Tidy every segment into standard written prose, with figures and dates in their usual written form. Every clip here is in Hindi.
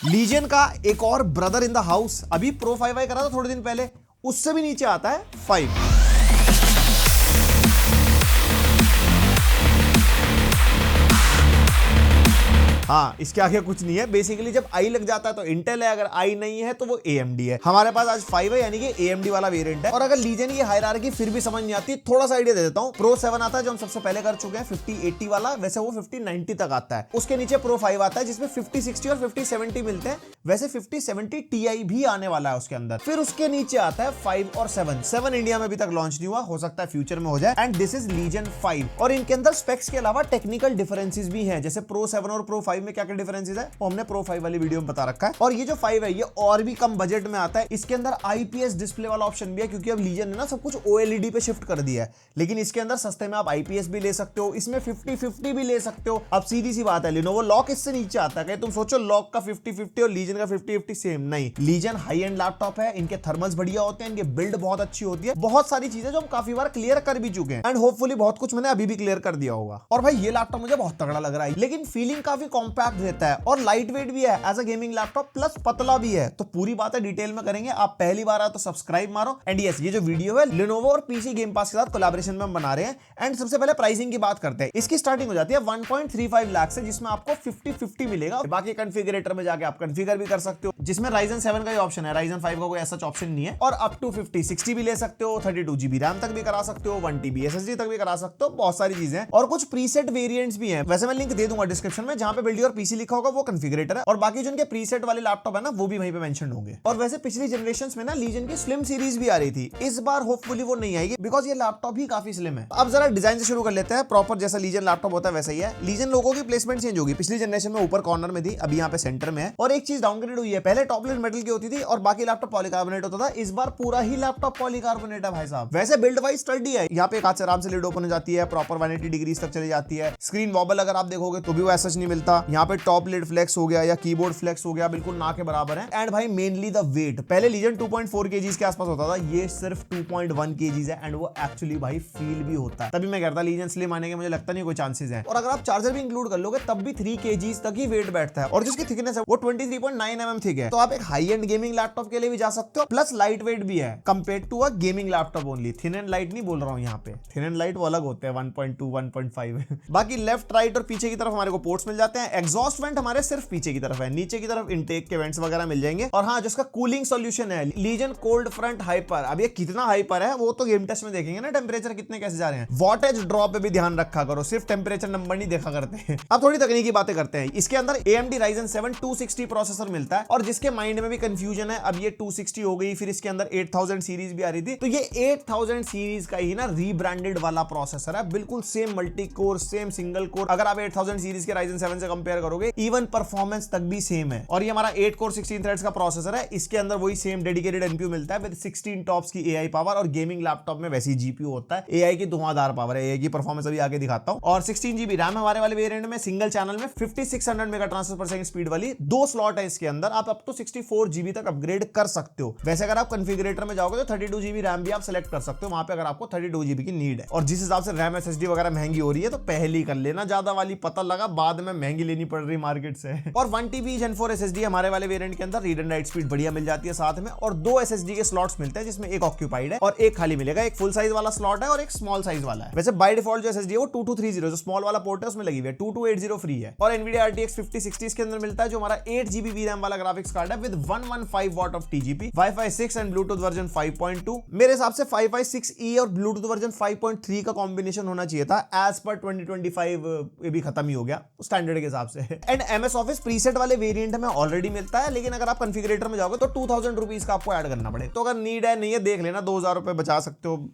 लीजन का एक और ब्रदर इन द हाउस अभी प्रो 5i करा था थोड़े दिन पहले, उससे भी नीचे आता है 5। हाँ, इसके आगे कुछ नहीं है। बेसिकली जब आई लग जाता है तो इंटेल है, अगर आई नहीं है तो वो AMD है। हमारे पास आज 5 है यानी कि AMD वाला वेरिएंट है। और अगर लीजन की हायरार्की फिर भी समझ नहीं आती, थोड़ा सा आइडिया दे देता हूँ। प्रो 7 आता है जो हम सबसे पहले कर चुके हैं 5080 वाला, वैसे वो 5090 तक आता है। उसके नीचे प्रो 5 आता है जिसमें 5060 और 5070 मिलते हैं, वैसे 5070 Ti भी आने वाला है उसके अंदर। फिर उसके नीचे आता है 5 और 7 इंडिया में अभी तक लॉन्च नहीं हुआ, हो सकता है फ्यूचर में हो जाए। And this is Legion 5। और इनके अंदर स्पेक्स के अलावा टेक्निकल डिफरेंसेस भी हैं, जैसे प्रो 7 और प्रो 5 में क्या क्या डिफरेंसेस है वो हमने प्रो 5 वाली वीडियो में बता रखा है। और ये जो 5 है ये और भी कम बजट में आता है। इसके अंदर IPS डिस्प्ले वाला ऑप्शन भी है, क्योंकि अब लीजन ने ना सब कुछ OLED पे शिफ्ट कर दिया है। लेकिन इसके अंदर सस्ते में आप IPS भी ले सकते हो, इसमें 50-50 भी ले सकते हो। अब सीधी सी बात है, Lenovo लॉक इससे नीचे आता है, तुम सोचो लॉक का 50-50 और लीजन का 50-50 सेम नहीं। लीजन हाई एंड लैपटॉप है, इनके थर्मल्स बढ़िया होते हैं, इनके बिल्ड बहुत अच्छी होती है, बहुत सारी चीजें जो हम काफी बार क्लियर कर भी चुके हैं। एंड होपफुली बहुत कुछ मैंने अभी भी क्लियर कर दिया होगा। और भाई ये लैपटॉप मुझे बहुत तगड़ा लग रहा है, लेकिन फीलिंग काफी कॉम्पैक्ट देता है और लाइट वेट भी है as a gaming laptop, plus पतला भी है। तो पूरी बातें डिटेल में करेंगे। आप पहली बार आए तो सब्सक्राइब मारो। एंड यस, ये जो वीडियो है Lenovo और PC गेम पास के साथ कोलैबोरेशन में हम बना रहे हैं। एंड सबसे पहले प्राइसिंग की बात करते हैं। इसकी स्टार्टिंग हो जाती है 1.35 लाख से, जिसमें आपको 50-50 मिलेगा। बाकी कॉन्फ़िगरेटर में जाके आप कॉन्फ़िगर भी कर सकते हो, जिसमें Ryzen 7 का ही ऑप्शन है, Ryzen 5 का कोई ऐसा ऑप्शन नहीं है। और अप टू 50-60 भी ले सकते हो, 32GB रैम तक भी करा सकते हो, 1TB SSD तक भी करा सकते हो, बहुत सारी चीजें। और कुछ प्रीसेट वेरिएंट्स भी हैं, वैसे मैं लिंक दे दूंगा डिस्क्रिप्शन में, जहां पे बिल्ड योर PC लिखा होगा वो कॉन्फ़िगरेटर है, और बाकी जो उनके प्रीसेट वाले लैपटॉप है ना वो भी वहीं पे मेंशन होंगे। और वैसे पिछली जनरेशंस में ना लीजन की स्लिम सीरीज भी आ रही थी, इस बार होपफुली वो नहीं आएगी, बिकॉज ये लैपटॉप ही काफी स्लिम है। अब जरा डिजाइन से शुरू कर लेते हैं। प्रॉपर जैसा लीजन लैपटॉप होता है वैसा ही है। लीजन लोगों की प्लेसमेंट चेंज होगी, पिछली जनरेशन में ऊपर कॉर्नर में थी, अभी यहाँ पे सेंटर में है। और एक चीज डाउनग्रेड हुई है, पहले टॉप लिड मेटल की होती थी और बाकी लैपटॉप पॉलीकार्बोनेट होता था, इस बार पूरा ही लैपटॉप पॉलीकार्बोनेट है भाई साहब। वैसे बिल्ड वाइज स्टडी है, यहाँ पे एक हाथ से आराम से लिड ओपन हो जाती है, प्रॉपर 180 डिग्री तक चली जाती है। स्क्रीन वॉबल अगर आप देखोगे तो भी वो ऐसा नहीं मिलता। यहाँ पे टॉप लिड फ्लेक्स हो गया या कीबोर्ड फ्लेक्स हो गया, बिल्कुल ना के बराबर है। एंड भाई मेनली द वेट, पहले लीजन 2.4 kg के आसपास होता था, ये सिर्फ 2.1 kg है। एंड वो एक्चुअली भाई फील भी होता है, तभी मैं कहता लीजन स्लिम आने के मुझे लगता नहीं कोई चांसेस है। और अगर आप चार्जर भी इंक्लूड कर लोगे तब भी 3 kg तक ही वेट बैठता है। और जिसकी थिकनेस है वो 23.9 mm थिक है, तो आप एक हाई एंड गेमिंग लैपटॉप के लिए भी जा सकते हो, प्लस लाइट वेट भी है compare to a gaming laptop only. Thin and light नहीं बोल रहा हूँ यहाँ पे, थिन एंड लाइट वो अलग होते हैं, 1.2 1.5 बाकी लेफ्ट राइट और पीछे की तरफ हमारे को पोर्ट्स मिल जाते हैं। एग्जॉस्ट वेंट हमारे सिर्फ पीछे की तरफ है, नीचे की तरफ इनटेक के वेंट्स वगैरह मिल जाएंगे। और हाँ, जिसका कूलिंग सॉल्यूशन है लीजन कोल्ड फ्रंट हाइपर, अब ये कितना हाइपर है वो तो गेम टेस्ट में देखेंगे ना, टेंपरेचर कितने कैसे जा रहे हैं। वॉटेज ड्रॉप पे भी ध्यान रखा करो, सिर्फ टेंपरेचर नंबर नहीं देखा करते हैं। अब थोड़ी तकनीकी बातें करते हैं। इसके अंदर AMD Ryzen 7 260 प्रोसेसर मिलता है, और जिसके माइंड में भी कंफ्यूजन है, अब ये 260 हो गई, फिर इसके अंदर 8000 सीरीज भी आ रही थी, तो ये 8000 सीरीज का ही ना रीब्रांडेड वाला प्रोसेसर है, बिल्कुल same multi core, same single core. अगर आप 8000 सीरीज के Ryzen 7 से कंपेयर करोगे, इवन परफॉर्मेंस तक भी सेम है। और ये हमारा 8 कोर 16 थ्रेड्स का प्रोसेसर है, इसके अंदर वही सेम डेडिकेटेड NPU मिलता है विद 16 टॉप्स की AI पावर। और गेमिंग लैपटॉप में वैसी GPU होता है, AI की धुआंधार पावर है, AI की परफॉर्मेंस अभी आगे दिखाता हूं। और 16GB रैम हमारे वाले वेरिएंट में, सिंगल चैनल में 5600 मेगा ट्रांसफर पर सेकंड स्पीड वाली 2 स्लॉट है इसके अंदर, आप अप टू 64GB तक अपग्रेड कर सकते हो। वैसे अगर आप कॉन्फ़िगरेटर में जाओगे तो 32GB रैम भी आप सेलेक्ट कर सकते हो वहां पे, अगर आपको 32GB की नीड है। और जिस हिसाब से रैम SSD वगैरह महंगी हो रही है, तो पहले ही कर लेना ज्यादा वाली, पता लगा बाद में महंगी लेनी पड़ रही मार्केट से। और 1TB Gen 4 SSD हमारे वाले वेरिएंट के अंदर, रीड एंड राइट स्पीड बढ़िया मिल जाती है साथ में। और 2 SSD के स्लॉट्स मिलते हैं, जिसमें एक ऑक्यूपाइड है और एक खाली मिलेगा। एक फुल साइज वाला स्लॉट है और एक स्मॉल साइज वाला है। वैसे बाय डिफॉल्ट जो SSD है वो 2230, जो स्मॉल वाला पोर्ट है उसमें लगी हुई है, 2280 फ्री है। और Nvidia RTX 5060 के अंदर मिलता है, जो हमारा 8GB VRAM वाला ग्राफिक्स कार्ड है with 115 what of TGP, Wi-Fi 6 and Bluetooth version 5.2। मेरे हिसाब से 556E और ब्लूटूथ वर्जन 5.3 का कॉम्बिनेशन होना चाहिए था, एज पर 2025 ये भी खत्म ही हो गया स्टैंडर्ड के हिसाब से। एंड MS ऑफिस प्रीसेट वाले वेरिएंट में ऑलरेडी मिलता है, लेकिन अगर आप कॉन्फ़िगरेटर में जाओगे तो 2000 रुपीज का आपको ऐड करना पड़े। तो अगर नीड है नहीं है देख लेना, 2000 रुपए बचा सकते हो,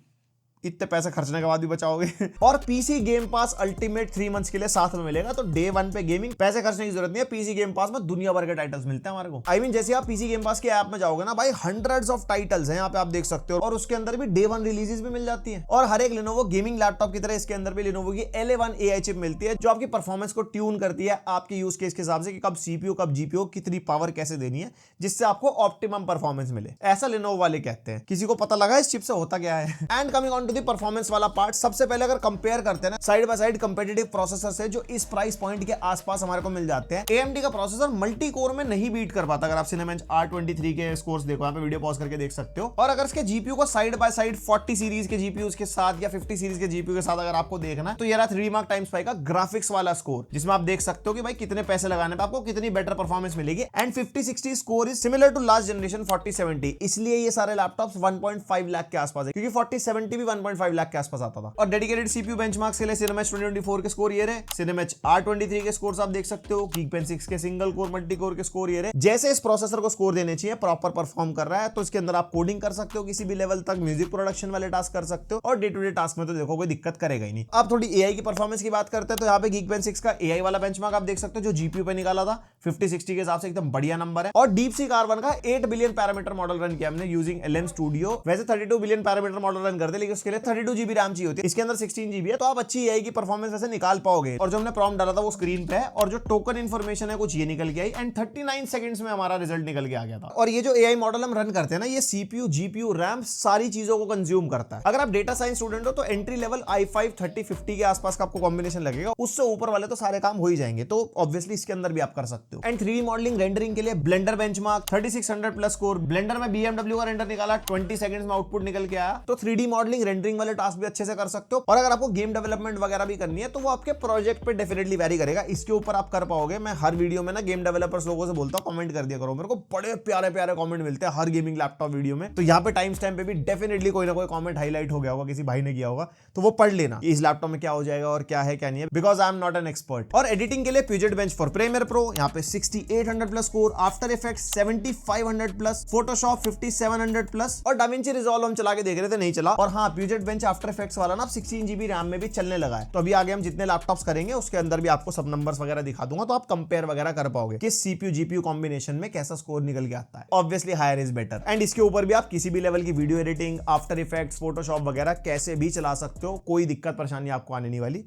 इतने पैसे खर्चने के बाद भी बचाओगे। और PC game pass ultimate 3 months के लिए साथ में मिलेगा, तो डे 1 पे गेमिंग पैसे खर्चने की जरूरत नहीं है। PC गेम पास में दुनिया भर के टाइटल्स मिलते हैं हमारे को। I mean, जैसे आप PC गेम पास के ऐप में जाओगे ना भाई, हंड्रेड्स ऑफ टाइटल्स हैं यहाँ पे, आप देख सकते हो। और उसके अंदर भी डे 1 रिलीजेस भी मिल जाती है। और हर एक Lenovo गेमिंग लैपटॉप की तरह इसके अंदर भी Lenovo की LA1 AI चिप मिलती है, जो आपकी परफॉर्मेंस को ट्यून करती है आपके यूज केस के हिसाब से, कि कब CPU कब GPU कितनी पावर कैसे देनी है, जिससे आपको ऑप्टिमम परफॉर्मेंस मिले। ऐसा Lenovo वाले कहते हैं। किसी को पता लगा इस चिप से होता क्या है? And coming on on to the performance वाला पार्ट। सबसे पहले अगर कंपेयर करते हैं ना side by side competitive processor से जो इस प्राइस पॉइंट के आसपास हमारे को मिल जाते हैं, AMD का प्रोसेसर मल्टी कोर में नहीं बीट कर पाता। अगर आप Cinebench R23 के स्कोर्स देखो, यहाँ पे वीडियो पॉज करके देख सकते हो। और अगर इसके जीपीयू को साइड बाय साइड 40 सीरीज के जीपीयू के साथ या 50 सीरीज के जीपीयू के साथ अगर आपको देखना है तो ये रहा 3D Mark X का ग्राफिक्स वाला स्कोर, जिसमें आप देख सकते हो कि भाई कितने पैसे लगाने पे आपको कितनी बेटर परफॉर्मेंस मिलेगी। And 5060 score is similar to last generation 4070, इसलिए ये सारे लैपटॉप्स 1.5 लाख के आसपास है, क्योंकि 4070 भी 1.5 लाख के आसपास आता था। और डेडिकेटेड सीपीयू बेंचमार्क्स के लिए Cinebench 2024 के स्कोर ये रहे, Cinebench R23 के स्कोर्स आप देख सकते हो, Geekbench 6 के सिंगल कोर मल्टी कोर के स्कोर ये रहे। जैसे इस प्रोसेसर को स्कोर देने चाहिए, प्रॉपर परफॉर्म कर रहा है, तो इसके अंदर आप कोडिंग कर सकते हो किसी भी लेवल तक, म्यूजिक प्रोडक्शन वाले टास्क कर सकते हो, और डे टू डे टास्क में तो देखो कोई दिक्कत करेगा ही नहीं। आप थोड़ी एआई की परफॉर्मेंस की बात करते हैं तो यहाँ पे Geekbench 6 का एआई वाला बेंचमार्क आप देख सकते हो जो जीपीयू पे निकाला था, 5060 के हिसाब से एकदम बढ़िया नंबर है। और DeepSeek R1 का 8 बिलियन पैरामीटर मॉडल रन किया हमने यूजिंग LM Studio। वैसे 32 बिलियन पैरामीटर मॉडल रन करते, लेकिन उसके लिए 32 GB रैम चाहिए होती है, इसके अंदर 16 GB है, तो आप अच्छी एआई की परफॉर्मेंस वैसे निकाल पाओगे। और जो हमने प्रॉम्प्ट डाला था वो स्क्रीन पे है, और जो टोकन इन्फॉर्मेशन है कुछ ये निकल के आई, एंड 39 सेकंड्स में हमारा रिजल्ट निकल के आ गया था। और ये जो एआई मॉडल हम रन करते हैं ना, ये CPU, GPU, रैम सारी चीजों को कंज्यूम करता है। अगर आप डेटा साइंस स्टूडेंट हो तो एंट्री लेवल i5 3050 के आसपास का आपको कॉम्बिनेशन लगेगा, उससे ऊपर वाले तो सारे काम हो ही जाएंगे, तो ऑब्वियसली इसके अंदर भी आप कर सकते हो। एंड 3D मॉडलिंग रेंडरिंग के लिए blender benchmark 3600 plus score, blender में BMW का रेंडर निकाला, 20 सेकंड्स में आउटपुट निकल के आया, तो 3D मॉडलिंग रेंडरिंग वाले टास्क भी अच्छे से कर सकते हो। और अगर आपको गेम डेवलपमेंट वगैरह भी करनी है तो वो आपके प्रोजेक्ट पे डेफिनेटली वेरी करेगा, इसके ऊपर आप कर पाओगे। मैं हर वीडियो में ना गेम डेवलपर्स लोगों से बोलता हूं कमेंट कर दिया करो, मेरे को बड़े प्यारे प्यारे कमेंट मिलते हैं हर गेमिंग लैपटॉप वीडियो में, तो यहाँ पे टाइम स्टैम्प पे भी डेफिनेटली कोई ना कोई कमेंट हाईलाइट हो गया होगा, किसी भाई ने किया होगा, तो वो पढ़ लेना इस लैपटॉप में क्या हो जाएगा और क्या है क्या नहीं है, because I am not an expert. और एडिटिंग के लिए Puget Bench for Premiere Pro, यहाँ पे 6800 plus score, after effects 7500 plus, Photoshop 5700 plus, और DaVinci Resolve हम चला के देख रहे थे, नहीं चला। और हाँ, Puget Bench आफ्टर इफेक्ट्स वाला ना 16 GB रैम में भी चलने लगा है, तो अभी आगे हम जितने लैपटॉप्स करेंगे उसके अंदर भी आपको सब नंबर्स वगैरह दिखा दूंगा, तो आप कंपेयर वगैरह कर पाओगे कि CPU GPU कॉम्बिनेशन में कैसा स्कोर निकल के आता है। Obviously higher is better. And इसके ऊपर भी आप किसी भी लेवल की video editing, after effects, Photoshop वगैरह कैसे भी चला सकते हो, कोई दिक्कत परेशानी आपको आने नहीं वाली,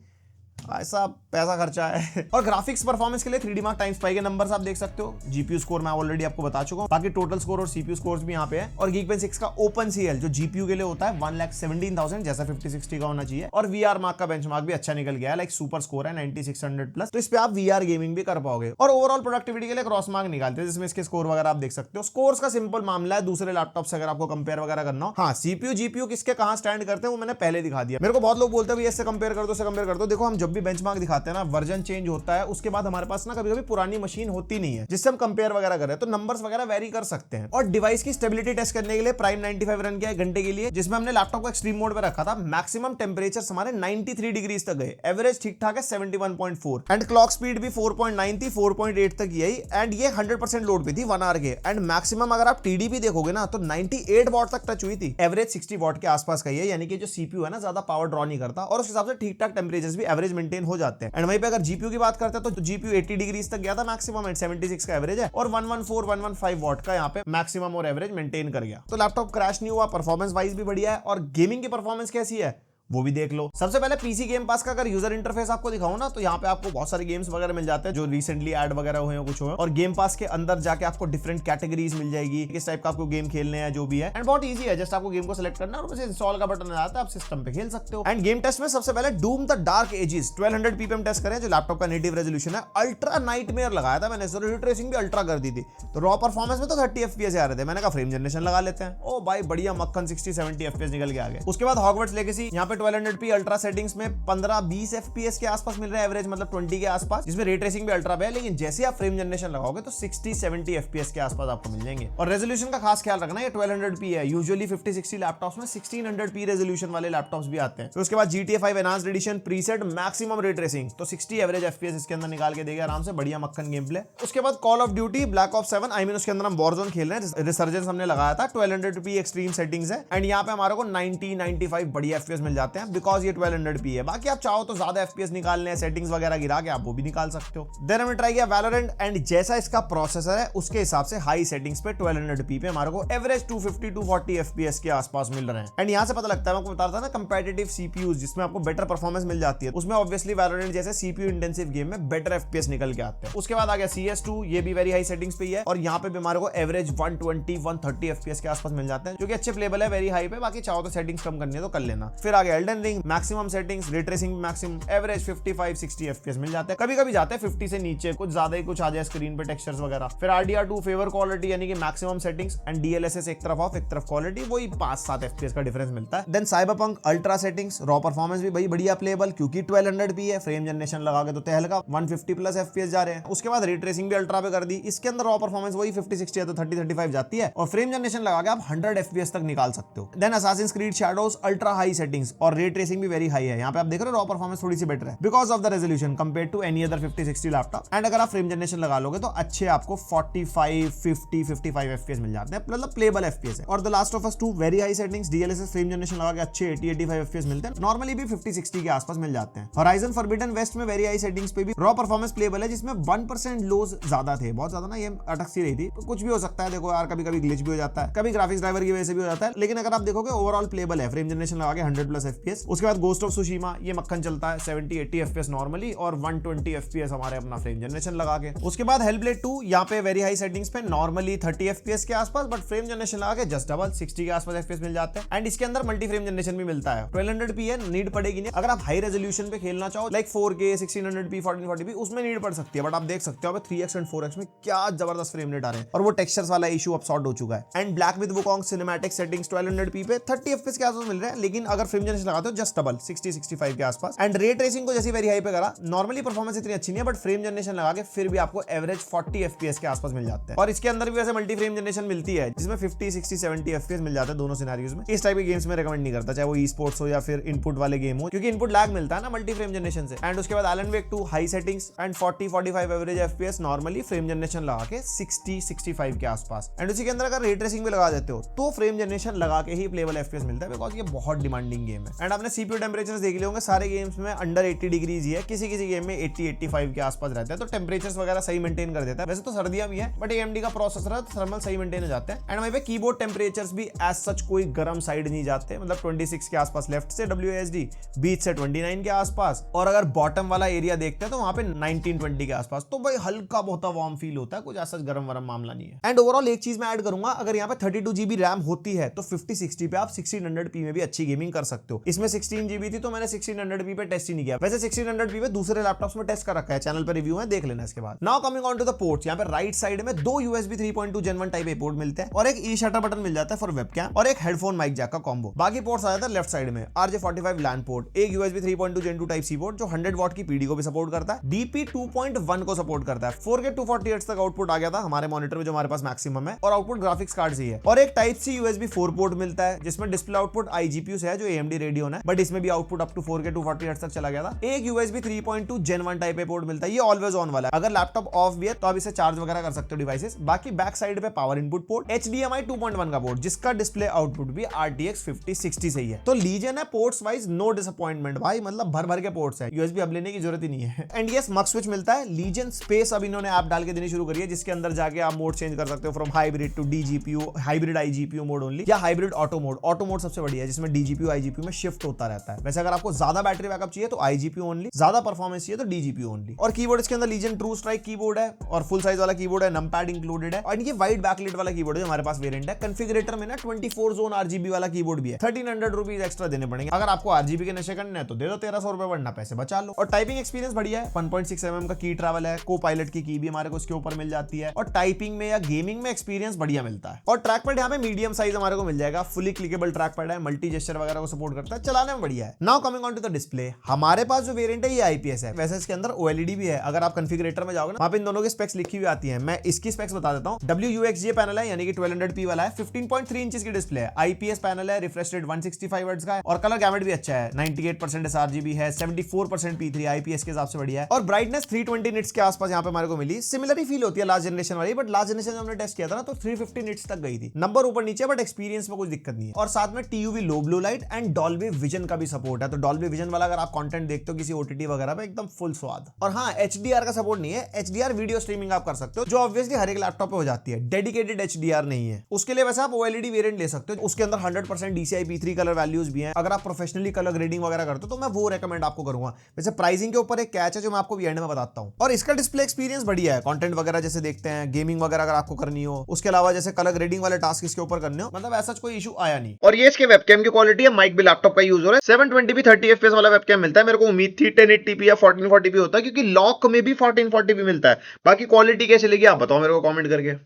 ऐसा पैसा खर्चा है। और ग्राफिक्स परफॉर्मेंस के लिए 3D Mark X के नंबर्स आप देख सकते हो, जीपीयू स्कोर मैं ऑलरेडी आपको बता चुका हूं, बाकी टोटल स्कोर और सीपीयू स्कोर्स भी यहाँ पे है। और Geekbench 6 का OpenCL जो जीपीयू के लिए होता है 1,17,000 जैसा 5060 का होना चाहिए। और VR मार्क का बेंचमार्क भी अच्छा निकल गया है, लाइक सुपर स्कोर है 9600 प्लस, तो इस पे आप VR गेमिंग भी कर पाओगे। और ओवरऑल प्रोडक्टिविटी के लिए क्रॉस मार्क निकालते हैं, जिसमें इसके स्कोर वगैरह आप देख सकते हो। स्कोर्स का सिंपल मामला है, दूसरे लैपटॉप से अगर आपको कंपेयर वगैरह करना हो, हाँ सीपीयू जीपीयू किसके कहां स्टैंड करते हैं वो मैंने पहले दिखा दिया। मेरे को बहुत लोग बोलते हैं इससे कंपेयर कर दो, इससे कंपेयर कर दो। देखो हम जब भी बेंचमार्क दिखाते हैं ना, वर्जन चेंज होता है, उसके बाद हमारे पास ना कभी-कभी पुरानी मशीन होती नहीं है जिससे हम कंपेयर वगैरह करें, तो नंबर्स वगैरह वेरी कर सकते हैं। और डिवाइस की स्टेबिलिटी टेस्ट करने के लिए Prime 95 रन किया घंटे के लिए, जिसमें हमने लैपटॉप को एक्सट्रीम मोड पे रखा था। मैक्सिमम टेंपरेचर्स हमारे 93 डिग्रीज तक गए, एवरेज ठीक ठाक है 71.4, एंड क्लॉक स्पीड भी 4.9 थी, 4.8 तक यही, एंड ये 100% लोड पे थी 1 आवर के। एंड मैक्सिमम अगर आप टीडीपी देखोगे ना तो 98 वॉट तक टच हुई थी, एवरेज 60 वॉट के आसपास का, यानी कि जो सीपीयू है ना ज्यादा पावर ड्रॉ नहीं करता, और उस हिसाब से ठीक ठाक टेंपरेचर्स भी एवरेज मेंटेन हो जाते हैं। एंड वहीं पे अगर जीपीयू की बात करते हैं तो जीपीयू 80 डिग्रीज तक गया था मैक्सिमम, एंड 76 का एवरेज है, और 115 वॉट का यहाँ पे मैक्सिमम और एवरेज मेंटेन कर गया। तो लैपटॉप क्रैश नहीं हुआ, परफॉर्मेंस वाइज भी बढ़िया है। और गेमिंग की परफॉर्मेंस कैसी है वो भी देख लो। सबसे पहले पीसी गेम पास का अगर यूजर इंटरफेस आपको दिखाऊं ना, तो यहाँ पे आपको बहुत सारे गेम्स वगैरह मिल जाते हैं जो रिसेंटली ऐड वगैरह हुए हैं कुछ हुए, और गेम पास के अंदर जाके आपको डिफरेंट कैटेगरीज मिल जाएगी, किस टाइप का आपको गेम खेलने हैं जो भी है। एंड बहुत इजी है, जस्ट आपको गेम को सिलेक्ट करना है और बस इंस्टॉल का बटन आता है, आप सिस्टम पे खेल सकते हो। एंड गेम टेस्ट में सबसे पहले Doom the dark ages 1200 PPM test करें, जो लैपटॉप का नेटिव रेजोल्यूशन है। अल्ट्रा नाइटमेयर लगाया था मैंने, रे ट्रेसिंग भी अल्ट्रा कर दी थी, तो रॉ परफॉर्मेंस में तो 30 FPS आ रहे थे, मैंने कहा फ्रेम जनरेशन लगा लेते हैं। ओ भाई बढ़िया मक्खन 60-70 FPS निकल के आ गए। उसके बाद हॉगवर्ट्स लेगेसी, यहाँ पे 1200p अल्ट्रा सेटिंग्स में 15-20 FPS के आसपास मिल रहा है, एवरेज मतलब 20 के आसपास, जिसमें रे ट्रेसिंग भी अल्ट्रा पे है, लेकिन जैसे आप फ्रेम जनरेशन लगाओगे तो 60-70 FPS के आसपास आपको मिल जाएंगे। और रेजोल्यूशन का खास ख्याल रखना, ये 1200p है, यूजुअली 50-60 लैपटॉप्स में 1600p रेजोल्यूशन वाले लैपटॉप्स भी आते हैं। तो उसके बाद GTA 5 enhanced edition preset maximum ray tracing, तो 60 एवरेज FPS इसके अंदर निकाल के देगा आराम से, बढ़िया मक्खन गेम प्ले। उसके बाद call of duty black ops 7, I mean उसके अंदर हम वॉरजोन खेल रहे हैं, रिसर्जेंस हमने लगाया था, 1200p एक्सट्रीम सेटिंग्स है, एंड यहाँ पे हमारे को 90-95 बढ़िया FPS मिल जाता जाते हैं बिकॉज ये 1200p है। बाकी आप चाहो तो ज्यादा FPS निकालने हैं, सेटिंग्स वगैरह गिरा के आप वो भी निकाल सकते हो। देन हमने ट्राई किया वैलोरेंट एंड जैसा इसका प्रोसेसर है उसके हिसाब से हाई सेटिंग्स पे 1200p पे हमारे को एवरेज 250-240 FPS के आसपास मिल रहे हैं। एंड यहाँ से पता लगता है, मैं आपको बता रहा था ना कंपेटिटिव CPUs जिसमें आपको बेटर परफॉर्मेंस मिल जाती है, उसमें ऑब्वियसली वैलोरेंट जैसे CPU इंटेंसिव गेम में बेटर FPS निकल के आते हैं। उसके बाद आ गया CS2, ये भी वेरी हाई सेटिंग्स पे ही है और यहाँ पे भी हमारे को एवरेज 120-130 FPS के आसपास मिल जाते हैं, जो कि अच्छे प्लेबल है, वेरी हाई पे। बाकी चाहो तो सेटिंग्स कम करनी है तो कर लेना। फिर आ गया Elden ring, maximum settings, ray tracing maximum, average 55-60 FPS मिल जाते हैं। कभी कभी जाते हैं 50 से नीचे, कुछ ज्यादा ही कुछ आ जाए स्क्रीन पे टेक्सचर्स वगैरह। फिर RDR2 फेवर क्वालिटी यानी कि मैक्सिमम सेटिंग्स एंड DLSS एक तरफ ऑफ एक तरफ क्वालिटी, वही 5-7 FPS का डिफरेंस मिलता है। Then Cyberpunk ultra settings, raw performance भी भाई बढ़िया प्लेबल क्योंकि 1200p है, फ्रेम जनरेशन लगा के तो तहलका 150+ FPS जा रहे हैं। उसके बाद रे ट्रेसिंग भी अल्ट्रा पे कर दी, इसके अंदर रॉ परफॉर्मेंस वही 50-60 है तो 30-35 जाती है और फ्रेम जनरेशन लगा के आप 100 FPS तक निकाल सकते हो। Then Assassin's Creed Shadows ultra high settings और रे ट्रेसिंग भी वेरी हाई है। यहाँ पे आप देख रहे हो रॉ परफॉर्मेंस थोड़ी सी बेटर है because of the resolution compare to any other 50-60 laptop. And अगर आप फ्रेम जनरेशन लगा लोगे तो अच्छे आपको 45-50-55 FPS मिल जाते हैं, मतलब प्लेबल FPS है। और the last of us 2 very high settings, DLSS frame generation लगा के अच्छे 80-85 FPS मिलते हैं, नॉर्मली भी 50-60 के आसपास मिल जाते हैं। होराइजन फॉरबिडन वेस्ट में वेरी हाई सेटिंग्स पे भी रॉ परफॉर्मेंस प्लेबल है, जिसमें 1% लोज ज्यादा थे, बहुत ज्यादा ना ये अटक सी रही थी, तो कुछ भी हो सकता है। देखो यार कभी कभी ग्लिच भी हो जाता है, कभी ग्राफिक्स ड्राइवर की वजह से भी हो जाता है, लेकिन अगर आप देखोगे ओवरऑल प्लेबल है, फ्रेम जनरेशन लगा के 100+ FPS। उसके बाद गोस्ट ऑफ सुशीमा, ये मक्खन चलता है 70-80 FPS नॉर्मली और 120 FPS हमारे अपना फ्रेम जनरेशन लगा के। उसके बाद हेलब्लेड 2, यहाँ पे वेरी हाई सेटिंग्स पे नॉर्मली 30 FPS के आसपास, बट फ्रेम जनरेशन लगा के जस्ट डबल 60 के आसपास FPS मिल जाते हैं। एंड इसके अंदर मल्टी फ्रेम जनरेशन भी मिलता है। 1200p है, नीड पड़ेगी नहीं। अगर आप हाई रेजोल्यूशन पे खेलना चाहो लाइक 4K 1600p 1440p, उसमें नीड पड़ सकती है, बट आप देख सकते हो 3x एंड 4x में क्या जबरदस्त फ्रेम रेट आ रहे हैं और वो टेक्सचर्स वाला इशू अब सॉर्ट हो चुका है। And black with Wukong cinematic settings 1200p पे 30 FPS के आसपास मिल रहे हैं, लेकिन अगर फ्रेम जनरेशन लगाते हो जस्ट डबल 60-65 के आसपास। एंड रे ट्रेसिंग को जैसी वेरी हाई पे करा, नॉर्मली परफॉर्मेंस इतनी अच्छी नहीं है, बट फ्रेम जनरेशन लगा के फिर भी आपको एवरेज 40 FPS के आसपास मिल जाते हैं। और इसके अंदर भी वैसे मल्टी फ्रेम जनरेशन मिलती है जिसमें 50-60-70 FPS मिल जाता है दोनों सिनेरियोज में। इस टाइप के गेम्स में रेकमेंड नहीं करता, चाहे वो ई-स्पोर्ट्स हो या फिर इनपुट वाले गेम हो, क्योंकि इनपुट लैग मिलता है ना मल्टी फ्रेम जनरेशन से। एंड उसके बाद Alan Wake 2 high settings and 40-45 average FPS, normally frame generation लगा के 60-65 के आसपास। एंड उसी के अंदर अगर रे ट्रेसिंग भी लगा देते हो तो फ्रेम जनरेशन लगा के ही प्लेबल FPS मिलता है, बिकॉज ये बहुत डिमांडिंग गेम है। एंड आपने CPU टेम्परेचर्स देख लिए होंगे, सारे गेम्स में अंडर 80 डिग्रीज ही है, किसी गेम में 80-85 के आसपास रहता है, तो टेम्परेचर्स वगैरह सही मेंटेन कर देता है। वैसे तो सर्दियां भी है, बट AMD का प्रोसेसर है तो थर्मल सही मेंटेन हो जाते हैं। एंड वहीं पे कीबोर्ड टेम्परेचर्स भी एज सच कोई गर्म साइड नहीं जाते, मतलब 26 के आसपास लेफ्ट से WASD, बीच से 29 के आसपास, और अगर बॉटम वाला एरिया देखते हैं तो वहां पे 19-20 के आसपास, तो भाई हल्का बहुत वार्म फील होता है, कुछ ऐसा गरम वरम मामला नहीं है। एंड ओवरऑल एक चीज मैं ऐड करूंगा, अगर यहाँ पे 32GB रैम होती है तो 50-60 पे आप 1600p में भी अच्छी गेमिंग कर सकते हो। इसमें 16GB थी तो मैंने 1600p पे टेस्ट ही नहीं किया, वैसे 1600p पे दूसरे लैपटॉप्स में टेस्ट कर रखा है, चैनल पे रिव्यू है, देख लेना इसके बाद। Now coming on to the ports, यहाँ पे राइट साइड में 2 USB 3.2 Gen 1 type A port मिलते हैं और एक ई शटर बटन मिल जाता है फॉर वेबकैम और एक हेडफोन माइक जैक का कॉम्बो। बाकी पोर्ट्स आ जाता है लेफ्ट साइड में RJ45 LAN पोर्ट, एक USB 3.2 Gen 2 type C port जो 100 वॉट की PD को भी सपोर्ट करता है, DP 2.1 को सपोर्ट करता है, 4K 240 Hz तक आउटपुट आ गया था हमारे मॉनिटर में जो हमारे पास मैक्सिमम है, और आउटपुट ग्राफिक्स कार्ड से ही है। और एक टाइप सी USB 4 पोर्ट मिलता है जिसमें डिस्प्ले आउटपुट iGPU से है जो AMD Radeon है, बट इसमें भी output up to 4K 240 Hz तक चला गया था। एक USB 3.2 Gen 1 type A port मिलता है, ये ऑलवेज ऑन वाला है, अगर लैपटॉप ऑफ भी है तो आप इसे चार्ज वगैरह कर सकते हो डिवाइसेस। बाकी बैक साइड पे पावर इनपुट पोर्ट, HDMI 2.1 का पोर्ट जिसका डिस्प्ले आउटपुट भी RTX 5060 से ही है। तो लीजिए ना पोर्ट्स वाइज नो डिसअपॉइंटमेंट भाई, मतलब भर भर के पोर्ट्स है, USB अब लेने की जरूरत ही नहीं है। एंड यस मक स्विच मिलता है, लीजन स्पेस अब इन्होंने ऐप डाल के देनी शुरू करी है जिसके अंदर जाके आप मोड चेंज कर सकते हो from hybrid to DGPU, hybrid iGPU mode only, या hybrid auto mode. Auto mode सबसे बढ़िया है जिसमें DGPU iGPU में शिफ्ट होता रहता है। वैसे अगर आपको ज्यादा बैटरी बैकअप चाहिए तो iGPU ओनली, ज्यादा परफॉर्मेंस चाहिए तो DGPU ओनली। और कीबोर्ड इसके अंदर लीजन ट्रू स्ट्राइक कीबोर्ड है और फुल साइज वाला कीबोर्ड है, नमपैड इंक्लूडेड है, और ये वाइड बैकलाइट वाला कीबोर्ड है जो हमारे पास वेरिएंट है। कॉन्फ़िगरेटर में ना 24 जोन RGB वाला कीबोर्ड भी है, 1300 रुपीज एक्स्ट्रा देने पड़ेंगे। अगर आपको RGB के नशे करने हैं तो दे दो 1300 रुपए, वरना पैसे बचा लो। और टाइपिंग एक्सपीरियंस बढ़िया है, 1.6 mm का की ट्रैवल है, को पायलट की भी हमारे को इसके ऊपर मिल जाती है, और टाइपिंग में या गेमिंग में एक्सपीरियंस बढ़िया मिलता है। और ट्रैक पैड यहाँ पे मीडियम साइज हमारे को मिल जाएगा, फुली क्लिकेबल ट्रैक पैड है, मल्टी जेस्चर वगैरह को सपोर्ट करता है, चलाने में बढ़िया है। Now coming on to the display, हमारे पास जो वेरिएंट है ये IPS है, वैसे इसके अंदर OLED भी है। अगर आप कॉन्फ़िगरेटर में जाओगे ना वहां पे इन दोनों की स्पेक्स लिखी हुई आती है, मैं इसकी स्पेक्स बता देता हूं। WUXGA पैनल है यानी कि 1200p वाला है, 15.3 इंचेस की डिस्प्ले है, IPS पैनल है, रिफ्रेश रेट 165 हर्ट्ज का है, और कलर गैमेट भी अच्छा है, 98% sRGB है, 74% P3 IPS के हिसाब से बढ़िया है, और ब्राइटनेस 320 निट्स के आसपास यहाँ पे हमारे को मिली। सिमिलर ही फील होती है लास्ट जनरेशन वाली, बट लास्ट जनरेशन हमने टेस्ट किया था ना तो 350 निट्स तक गई थी, नंबर ऊपर नीचे, बट एक्सपीरियंस में कुछ दिक्कत नहीं है। और साथ में TUV low blue light and Dolby Dolby vision का भी सपोर्ट है, तो डॉल्बी विजन वाला अगर आप कंटेंट देखते हो किसी ओटीटी वगैरह पे, एकदम फुल स्वाद। और हाँ, HDR का सपोर्ट नहीं है, HDR वीडियो स्ट्रीमिंग आप कर सकते हो, जो ऑब्वियसली हर एक लैपटॉप पे हो जाती है, डेडिकेटेड HDR नहीं है। उसके लिए वैसे आप OLED वेरिएंट ले सकते हो, उसके अंदर 100% DCI P3 कलर वैल्यूज भी हैं। अगर आप प्रोफेशनली कलर ग्रेडिंग वगैरह करते हो तो मैं वो रेकमेंड आपको करूंगा। वैसे प्राइसिंग के ऊपर एक कैच है जो मैं आपको एंड में बताता हूं। और इसका डिस्प्ले एक्सपीरियंस बढ़िया है, कंटेंट वगैरह जैसे देखते हैं, गेमिंग वगैरह अगर आपको करनी हो, उसके अलावा जैसे कलर ग्रेडिंग वाले टास्क इसके ऊपर करने हो, मतलब ऐसा कोई इशू आया नहीं। और ये इसके वेबकैम की क्वालिटी है, माइक भी लैपटॉप का यूज हो रहा है, 720p 30fps वाला वेबकैम मिलता है। मेरे को उम्मीद थी 1080p या 1440p होता है, क्योंकि लॉक में भी 1440p मिलता है। बाकी क्वालिटी कैसे लगी आप बताओ मेरे को कमेंट करके।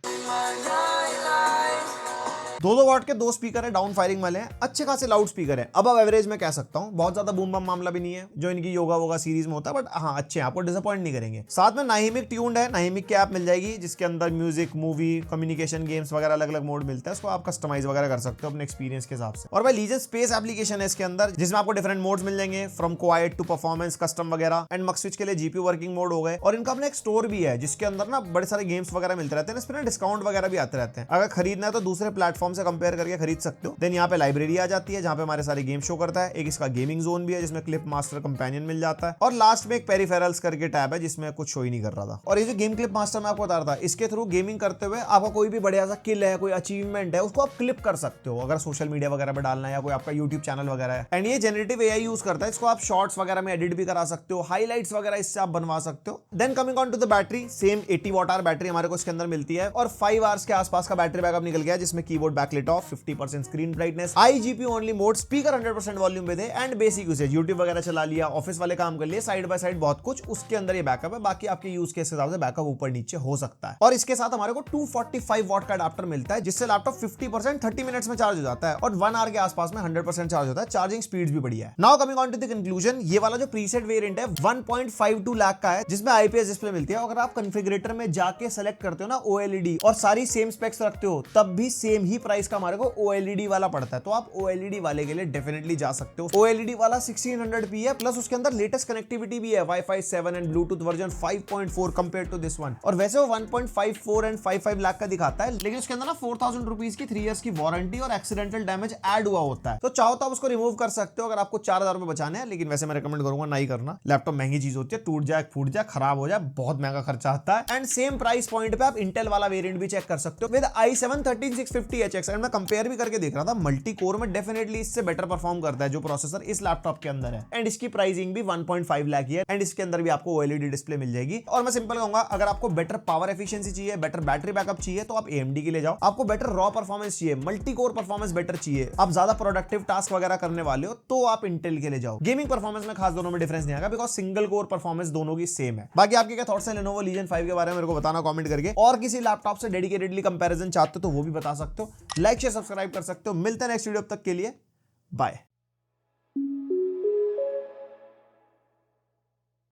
2 वाट के 2 स्पीकर है, डाउन फायरिंग वाले हैं, अच्छे खासे लाउड स्पीकर है। अब एवरेज में कह सकता हूं, बहुत ज्यादा बूम बम मामला भी नहीं है जो इनकी योगा वोगा सीरीज में होता है, बट हाँ अच्छे हैं, आपको डिसअपॉइंट नहीं करेंगे। साथ में नाइमिक ट्यून्ड है, नाइमिक की ऐप मिल जाएगी जिसके अंदर म्यूजिक, मूवी, कम्युनिकेशन, गेम्स वगैरह अलग अलग मोड मिलता है, उसको आप कस्टमाइज वगैरह कर सकते हो अपने एक्सपीरियंस के हिसाब से। और भाई लीजन स्पेस एप्लीकेशन है इसके अंदर, जिसमें आपको डिफरेंट मोड्स मिल जाएंगे, from quiet to performance, custom वगैरह। एंड मक्सविच के लिए जीपीयू वर्किंग मोड हो गए। और इनका अपना एक स्टोर भी है जिसके अंदर ना बड़े सारे गेम्स वगैरह मिलते रहते हैं, इस पर डिस्काउंट वगैरह भी आते रहते हैं। अगर खरीदना है तो दूसरे प्लेटफॉर्म से कंपेयर करके खरीद सकते हो। देन यहाँ पे लाइब्रेरी आ जाती है जहाँ पे हमारे सारे गेम शो करता है। एक इसका गेमिंग जोन भी है जिसमें क्लिप मास्टर कंपेनियन मिल जाता है। और लास्ट में एक पेरिफेरल्स करके टैब है जिसमें कुछ शो ही नहीं कर रहा था। और ये जो गेम क्लिप मास्टर मैं आपको बता रहा था, इसके थ्रू गेमिंग करते हुए आपका कोई भी बढ़िया सा किल है, कोई अचीवमेंट है, उसको आप क्लिप कर सकते हो अगर सोशल मीडिया वगैरह पे डालना है या कोई आपका यूट्यूब चैनल वगैरह है। एंड ये जनरेटिव AI यूज करता है, इसको आप शॉर्ट्स वगैरह में एडिट भी करा सकते हो, हाईलाइट्स वगैरह इससे आप बनवा सकते हो। Then coming on to the battery, same 80 Wh battery हमारे को इसके अंदर मिलती है और 5 आवर्स के आसपास का बैटरी बैकअप निकल गया, जिसमें keyboard backlit of, 50% screen brightness, IGP only mode, speaker 100% volume पे थे एंड बेसिक यूसेज, यूट्यूब वगैरह चला लिया, ऑफिस वाले काम कर लिए, साइड बाय साइड बहुत कुछ उसके अंदर ये बैकअप है। बाकी आपके यूज के हिसाब से बैकअप ऊपर नीचे हो सकता है। और इसके साथ हमारे को 245 वॉट का अडाप्टर मिलता है, जिससे लैपटॉप 50% 30 मिनट्स में चार्ज हो जाता है और 1 आवर के आसपास में 100% चार्ज होता है। चार्जिंग स्पीड भी बढ़िया है। Now coming on to the conclusion, ये वाला जो प्रीसेट वेरिएंट है 1.52 लाख का है, जिसमें IPS डिस्प्ले मिलती है। अगर आप कॉन्फ़िगरेटर में जाके सेलेक्ट करते हो ना OLED और सारी सेम स्पेक्स रखते हो, तब भी सेम ही प्राइस का हमारे को OLED वाला पड़ता है। तो आप OLED वाले के लिए डेफिनेटली जा सकते हो। OLED वाला 1600p है, प्लस उसके अंदर लेटेस्ट कनेक्टिविटी भी है, Wi-Fi 7 and Bluetooth version 5.4 compare to this one. और वैसे वो 1.54 एंड 55 लाख का दिखाता है, लेकिन उसके अंदर ना 4000 रुपीज की 3 इयर्स की वारंटी और एक्सीडेंटल डैमेज ऐड हुआ होता है। तो चाहो तो आप उसको रिमूव कर सकते हो अगर आपको 4000 रुपए बचाने हैं, लेकिन वैसे मैं रिकमेंड करूंगा नहीं करना। लैपटॉप महंगी चीज होती है, टूट जाए, फूट जाए, खराब हो जाए, बहुत महंगा खर्चा आता है। एंड सेम प्राइस पॉइंट पे आप इंटेल वाला वेरिएंट भी चेक कर सकते हो विद i7 13650HX। एंड मैं कंपेयर भी करके देख रहा था, मल्टी कोर में डेफिनेटली इससे बेटर परफॉर्म करता है जो प्रोसेसर इस लैपटॉप के अंदर है। एंड इसकी प्राइसिंग भी 1.5 लाख है एंड इसके अंदर भी आपको OLED डिस्प्ले मिल जाएगी। और मैं सिंपल कहूंगा, अगर आपको बेटर पावर एफिशिएंसी चाहिए, बेटर बैटरी बैकअप चाहिए, तो आप AMD के लिए जाओ। आपको बेटर रॉ परफॉर्मेंस चाहिए, मल्टी कोर परफॉर्मेंस बेटर चाहिए, आप ज्यादा प्रोडक्टिव टास्क वगैरह करने वाले हो, तो आप इंटेल के लिए जाओ। गेमिंग परफॉर्मेंस में खास दोनों में डिफरेंस नहीं आएगा, बिकॉज सिंगल कोर परफॉर्मेंस दोनों की सेम है। बाकी आपके क्या थॉट्स हैं Lenovo Legion 5 के बारे में मेरे को बताना कमेंट करके। और किसी लैपटॉप से डेडिकेटेडली कंपैरिजन चाहते हो तो वो भी बता सकते हो। लाइक शेयर सब्सक्राइब कर सकते हो। मिलते हैं नेक्स्ट वीडियो, तक के लिए बाय।